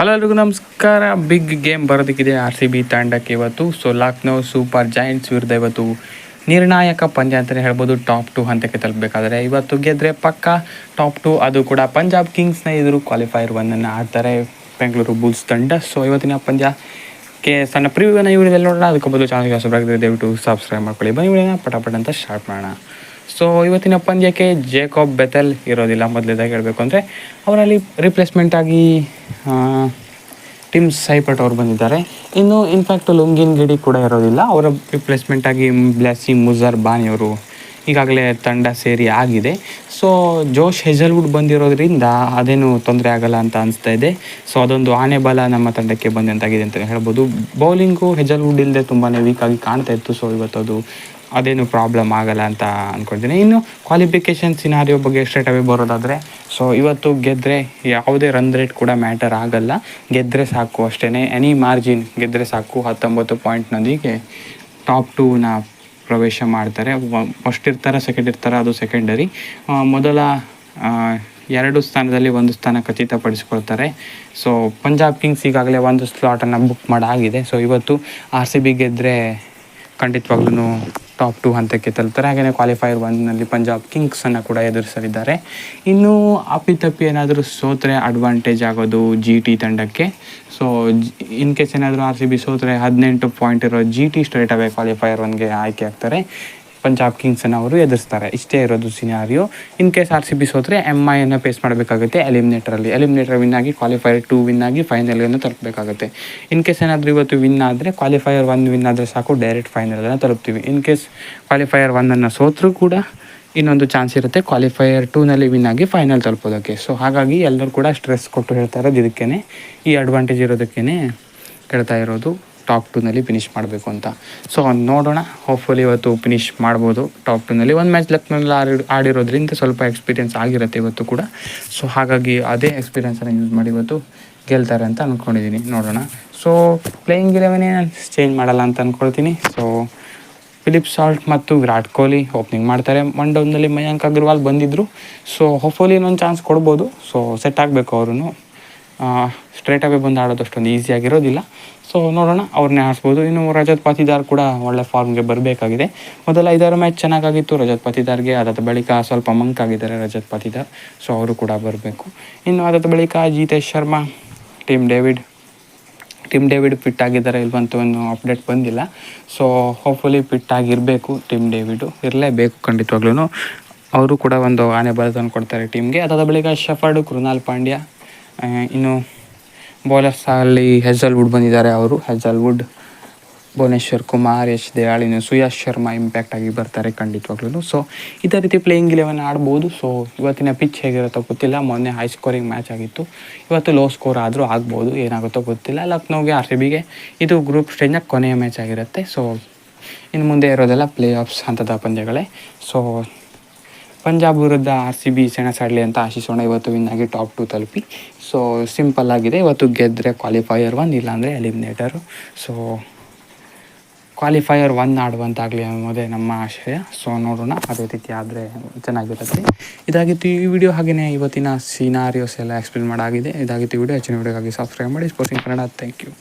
Hello ಎಲ್ರಿಗೂ ನಮಸ್ಕಾರ. Big game ಬರೋದಕ್ಕಿದೆ ಆರ್ ಸಿ ಬಿ ತಂಡಕ್ಕೆ ಇವತ್ತು. ಸೊ ಲಕ್ನೋ ಸೂಪರ್ ಜಾಯಿಂಟ್ಸ್ ವಿರುದ್ಧ ಇವತ್ತು ನಿರ್ಣಾಯಕ ಪಂದ್ಯ ಅಂತಲೇ ಹೇಳ್ಬೋದು. ಟಾಪ್ 2 ಹಂತಕ್ಕೆ ತಲುಪಬೇಕಾದ್ರೆ ಇವತ್ತು ಗೆದ್ದರೆ ಪಕ್ಕ ಟಾಪ್ 2, ಅದು ಕೂಡ ಪಂಜಾಬ್ ಕಿಂಗ್ಸ್ನ ಎದುರು ಕ್ವಾಲಿಫೈಯರ್ 1 ಆಡ್ತಾರೆ ಬೆಂಗಳೂರು ಬುಲ್ಸ್ ತಂಡ. ಸೊ ಇವತ್ತಿನ ಪಂದ್ಯಕ್ಕೆ ಸಣ್ಣ ಪ್ರಿವ್ಯೂವನ್ನು ಈ ವಿಡಿಯೋದಲ್ಲಿ ನೋಡೋಣ. ಅದಕ್ಕೆ ಮೊದಲು ಚಾನಲ್ಗೆ ಹೊಸಬರಾಗಿದ್ದರೆ ದಯವಿಟ್ಟು ಸಬ್ಸ್ಕ್ರೈಬ್ ಮಾಡ್ಕೊಳ್ಳಿ. ಬನ್ನಿ ವಿಡಿಯೋನ ಪಟಾಪಟ್ ಅಂತ ಸ್ಟಾರ್ಟ್ ಮಾಡೋಣ. ಸೊ ಇವತ್ತಿನ ಪಂದ್ಯಕ್ಕೆ ಜೇಕೊಬ್ ಬೆಥೆಲ್ ಇರೋದಿಲ್ಲ. ಮೊದಲೇದಾಗಿ ಹೇಳಬೇಕು ಅಂದರೆ ಅವರಲ್ಲಿ ರಿಪ್ಲೇಸ್ಮೆಂಟಾಗಿ ಟಿಮ್ ಸೈಪಟ್ ಅವರು ಬಂದಿದ್ದಾರೆ. ಇನ್ನು ಇನ್ಫ್ಯಾಕ್ಟ್ ಲುಂಗಿನ್ ಗಿಡಿ ಕೂಡ ಇರೋದಿಲ್ಲ. ಅವರ ರಿಪ್ಲೇಸ್ಮೆಂಟಾಗಿ ಬ್ಲಾಸಿ ಮುಜರ್ ಬಾನಿ ಅವರು ಈಗಾಗಲೇ ತಂಡ ಸೇರಿ ಆಗಿದೆ. ಸೊ ಜೋಶ್ ಹೆಜಲ್ವುಡ್ ಬಂದಿರೋದ್ರಿಂದ ಅದೇನು ತೊಂದರೆ ಆಗಲ್ಲ ಅಂತ ಅನಿಸ್ತಾ ಇದೆ. ಸೊ ಅದೊಂದು ಆನೆ ಬಲ ನಮ್ಮ ತಂಡಕ್ಕೆ ಬಂದಂತಾಗಿದೆ ಅಂತ ಹೇಳ್ಬೋದು. ಬೌಲಿಂಗು ಹೆಜಲ್ವುಡ್ ಇಲ್ಲದೆ ತುಂಬಾ ವೀಕಾಗಿ ಕಾಣ್ತಾ ಇತ್ತು. ಸೊ ಇವತ್ತು ಅದೇನು ಪ್ರಾಬ್ಲಮ್ ಆಗಲ್ಲ ಅಂತ ಅಂದ್ಕೊಳ್ತೀನಿ. ಇನ್ನು ಕ್ವಾಲಿಫಿಕೇಷನ್ ಸಿನಾರಿಯೋ ಬಗ್ಗೆ ಸ್ಟ್ರೇಟ್ ಅವೇ ಬರೋದಾದರೆ, ಸೊ ಇವತ್ತು ಗೆದ್ದರೆ ಯಾವುದೇ ರನ್ ರೇಟ್ ಕೂಡ ಮ್ಯಾಟರ್ ಆಗಲ್ಲ. ಗೆದ್ದರೆ ಸಾಕು ಅಷ್ಟೇ, ಎನಿ ಮಾರ್ಜಿನ್ ಗೆದ್ದರೆ ಸಾಕು. 19 ಪಾಯಿಂಟ್ನೊಂದಿಗೆ ಟಾಪ್ 2ನ ಪ್ರವೇಶ ಮಾಡ್ತಾರೆ. ಫಸ್ಟ್ ಇರ್ತಾರೆ, ಸೆಕೆಂಡ್ ಇರ್ತಾರೆ, ಅದು ಸೆಕೆಂಡರಿ. ಮೊದಲ 2 ಸ್ಥಾನದಲ್ಲಿ 1 ಸ್ಥಾನ ಖಚಿತಪಡಿಸ್ಕೊಳ್ತಾರೆ. ಸೊ ಪಂಜಾಬ್ ಕಿಂಗ್ಸ್ ಈಗಾಗಲೇ 1 ಸ್ಲಾಟನ್ನು ಬುಕ್ ಮಾಡಾಗಿದೆ. ಸೊ ಇವತ್ತು ಆರ್ ಸಿ ಬಿ ಗೆದ್ದರೆ ಖಂಡಿತವಾಗ್ಲೂ ಟಾಪ್ 2 ಹಂತಕ್ಕೆ ತಲುಪ್ತಾರೆ. ಹಾಗೆಯೇ ಕ್ವಾಲಿಫೈಯರ್ 1ನಲ್ಲಿ ಪಂಜಾಬ್ ಕಿಂಗ್ಸನ್ನು ಕೂಡ ಎದುರಿಸಲಿದ್ದಾರೆ. ಇನ್ನು ಅಪ್ಪಿತಪ್ಪಿ ಏನಾದರೂ ಸೋತ್ರೆ ಅಡ್ವಾಂಟೇಜ್ ಆಗೋದು ಜಿ ಟಿ ತಂಡಕ್ಕೆ. ಸೊ ಇನ್ ಕೇಸ್ ಏನಾದರೂ ಆರ್ ಸಿ ಬಿ ಸೋತ್ರೆ 18 ಪಾಯಿಂಟ್ ಇರೋ G T straight away qualifier 1ಗೆ ಆಯ್ಕೆ ಆಗ್ತಾರೆ. ಪಂಜಾಬ್ ಕಿಂಗ್ಸನ್ನು ಅವರು ಎದುರಿಸ್ತಾರೆ. ಇಷ್ಟೇ ಇರೋದು scenario. In case R C B ಸೋತ್ರೆ MIಯನ್ನು ಫೇಸ್ ಮಾಡಬೇಕಾಗುತ್ತೆ ಎಲಿಮಿನೇಟರ್ ವಿನ್ ಆಗಿ ಕ್ವಾಲಿಫೈಯರ್ 2 ವಿನ್ ಆಗಿ ಫೈನಲ್ಗೆ ತಲುಪಬೇಕಾಗುತ್ತೆ. ಇನ್ ಕೇಸ್ ಏನಾದರೂ ಇವತ್ತು ವಿನ್ ಆದರೆ ಕ್ವಾಲಿಫೈಯರ್ 1 ವಿನ್ ಆದರೆ ಸಾಕು, ಡೈರೆಕ್ಟ್ ಫೈನಲನ್ನು ತಲುಪ್ತೀವಿ. ಇನ್ ಕೇಸ್ ಕ್ವಾಲಿಫೈಯರ್ 1 ಸೋತ್ರೂ ಕೂಡ ಇನ್ನೊಂದು ಚಾನ್ಸ್ ಇರುತ್ತೆ ಕ್ವಾಲಿಫೈಯರ್ 2ನಲ್ಲಿ ವಿನ್ ಆಗಿ ಫೈನಲ್ ತಲುಪೋದಕ್ಕೆ. ಸೊ ಹಾಗಾಗಿ ಎಲ್ಲರೂ ಕೂಡ ಸ್ಟ್ರೆಸ್ ಕೊಟ್ಟು ಹೇಳ್ತಾ ಇರೋದು ಇದಕ್ಕೇ, ಈ ಅಡ್ವಾಂಟೇಜ್ ಇರೋದಕ್ಕೇ ಹೇಳ್ತಾ ಇರೋದು ಟಾಪ್ 2ನಲ್ಲಿ ಫಿನಿಷ್ ಮಾಡಬೇಕು ಅಂತ. ಸೊ ನೋಡೋಣ, ಹೋಪ್ಫುಲಿ ಇವತ್ತು ಫಿನಿಷ್ ಮಾಡ್ಬೋದು ಟಾಪ್ 2ನಲ್ಲಿ. ಒಂದು ಮ್ಯಾಚ್ ಲಕ್ನಲ್ಲಿ ಆಡಿರೋದ್ರಿಂದ ಸ್ವಲ್ಪ ಎಕ್ಸ್ಪೀರಿಯೆನ್ಸ್ ಆಗಿರುತ್ತೆ ಇವತ್ತು ಕೂಡ. ಸೊ ಹಾಗಾಗಿ ಅದೇ ಎಕ್ಸ್ಪೀರಿಯೆನ್ಸನ್ನು ಯೂಸ್ ಮಾಡಿ ಇವತ್ತು ಗೆಲ್ತಾರೆ ಅಂತ ಅಂದ್ಕೊಂಡಿದ್ದೀನಿ. ನೋಡೋಣ. ಸೊ ಪ್ಲೇಯಿಂಗ್ 11 ನಾನು ಚೇಂಜ್ ಮಾಡಲ್ಲ ಅಂತ ಅಂದ್ಕೊಳ್ತೀನಿ. ಸೊ ಫಿಲಿಪ್ ಸಾಲ್ಟ್ ಮತ್ತು ವಿರಾಟ್ ಕೊಹ್ಲಿ ಓಪನಿಂಗ್ ಮಾಡ್ತಾರೆ. ಒನ್ ಡೌನ್ನಲ್ಲಿ ಮಯಾಂಕ್ ಅಗರ್ವಾಲ್ ಬಂದಿದ್ದರು. ಸೊ ಹೋಪ್ಫುಲಿ ಇನ್ನೊಂದು ಚಾನ್ಸ್ ಕೊಡ್ಬೋದು. ಸೊ ಸೆಟ್ ಆಗಬೇಕು ಅವರು. ಸ್ಟ್ರೇಟ್ ಅವೇ ಬಂದು ಆಡೋದು ಅಷ್ಟೊಂದು ಈಸಿಯಾಗಿರೋದಿಲ್ಲ. ಸೊ ನೋಡೋಣ, ಅವ್ರನ್ನೇ ಆಡಿಸ್ಬೋದು. ಇನ್ನು ರಜತ್ ಪಾಟಿದಾರ್ ಕೂಡ ಒಳ್ಳೆ ಫಾರ್ಮ್ಗೆ ಬರಬೇಕಾಗಿದೆ. ಮೊದಲ 5-6 ಮ್ಯಾಚ್ ಚೆನ್ನಾಗಿತ್ತು ರಜತ್ ಪಾಟಿದಾರ್ಗೆ. ಅದಾದ ಬಳಿಕ ಸ್ವಲ್ಪ ಮಂಕಾಗಿದ್ದಾರೆ ರಜತ್ ಪಾಟಿದಾರ್. ಸೊ ಅವರು ಕೂಡ ಬರಬೇಕು. ಇನ್ನು ಅದಾದ ಬಳಿಕ Jitesh Sharma, Tim David fit ಆಗಿದ್ದಾರೆ ಇಲ್ವಂತೂ ಅಪ್ಡೇಟ್ ಬಂದಿಲ್ಲ. ಸೊ ಹೋಪ್ಫುಲಿ ಫಿಟ್ ಆಗಿರಬೇಕು. ಟಿಮ್ ಡೇವಿಡು ಇರಲೇಬೇಕು ಖಂಡಿತವಾಗ್ಲೂ. ಅವರು ಕೂಡ ಒಂದು ಆನೆ ಬಲ ತಂದು ಕೊಡ್ತಾರೆ ಟೀಮ್ಗೆ. ಅದಾದ ಬಳಿಕ ಶಫರ್ಡ್, ಕೃನಾಲ್ ಪಾಂಡ್ಯ, ಇನ್ನು ಬೌಲರ್ಸ್ ಅಲ್ಲಿ ಹೆಜಲ್ವುಡ್ ಬಂದಿದ್ದಾರೆ. ಹೆಜಲ್ವುಡ್, ಭುವನೇಶ್ವರ್ ಕುಮಾರ್, ಯಶ್ ದಯಾಳ್, ಇನ್ನು ಸುಯಾಶ್ ಶರ್ಮಾ ಇಂಪ್ಯಾಕ್ಟ್ ಆಗಿ ಬರ್ತಾರೆ ಖಂಡಿತವಾಗ್ಲೂ. ಸೊ ಇದೇ ರೀತಿ ಪ್ಲೇಯಿಂಗ್ 11 ಆಡ್ಬೋದು. ಸೊ ಇವತ್ತಿನ ಪಿಚ್ ಹೇಗಿರುತ್ತೋ ಗೊತ್ತಿಲ್ಲ. ಮೊನ್ನೆ ಹೈ ಸ್ಕೋರಿಂಗ್ ಮ್ಯಾಚ್ ಆಗಿತ್ತು. ಇವತ್ತು ಲೋ ಸ್ಕೋರ್ ಆದರೂ ಆಗ್ಬೋದು, ಏನಾಗುತ್ತೋ ಗೊತ್ತಿಲ್ಲ. ಲಕ್ನೋಗೆ ಆರ್ ಸಿ ಬಿಗೆ ಇದು ಗ್ರೂಪ್ ಸ್ಟೇಜ್ನ ಕೊನೆಯ ಮ್ಯಾಚ್ ಆಗಿರುತ್ತೆ. ಸೊ ಇನ್ನು ಮುಂದೆ ಇರೋದೆಲ್ಲ ಪ್ಲೇ ಆಫ್ಸ್ ಹಂತದ ಪಂದ್ಯಗಳೇ. ಸೊ ಪಂಜಾಬ್ ವಿರುದ್ಧ ಆರ್ ಸಿ ಬಿ ಸೆಣಸಾಡಲಿ ಅಂತ ಆಶಿಸೋಣ. ಇವತ್ತು ವಿನ್ ಆಗಿ ಟಾಪ್ 2 ತಲುಪಿ. ಸೊ ಸಿಂಪಲ್ ಆಗಿದೆ. ಇವತ್ತು ಗೆದ್ದರೆ ಕ್ವಾಲಿಫೈಯರ್ 1, ಇಲ್ಲಾಂದರೆ ಎಲಿಮಿನೇಟರು. ಸೊ ಕ್ವಾಲಿಫೈಯರ್ 1 ಆಡುವಂತಾಗಲಿ ಅನ್ನೋದೇ ನಮ್ಮ ಆಶಯ. ಸೊ ನೋಡೋಣ, ಅದೇ ರೀತಿ ಆದರೆ ಚೆನ್ನಾಗಿರುತ್ತೆ. ಇದಾಗಿತ್ತು ಈ ವಿಡಿಯೋ. ಹಾಗೆಯೇ ಇವತ್ತಿನ ಸಿನಾರಿಯೋಸ್ ಎಲ್ಲ ಎಕ್ಸ್ಪ್ಲೇನ್ ಮಾಡಾಗಿದೆ. ಇದಾಗಿತ್ತು ವಿಡಿಯೋ. ಹೆಚ್ಚಿನ ವಿಡಿಯೋಗಾಗಿ ಸಬ್ಸ್ಕ್ರೈಬ್ ಮಾಡಿ. ಸ್ಪೋರ್ಟ್ಸಿಂಗ್ ಕನ್ನಡ. Thank you.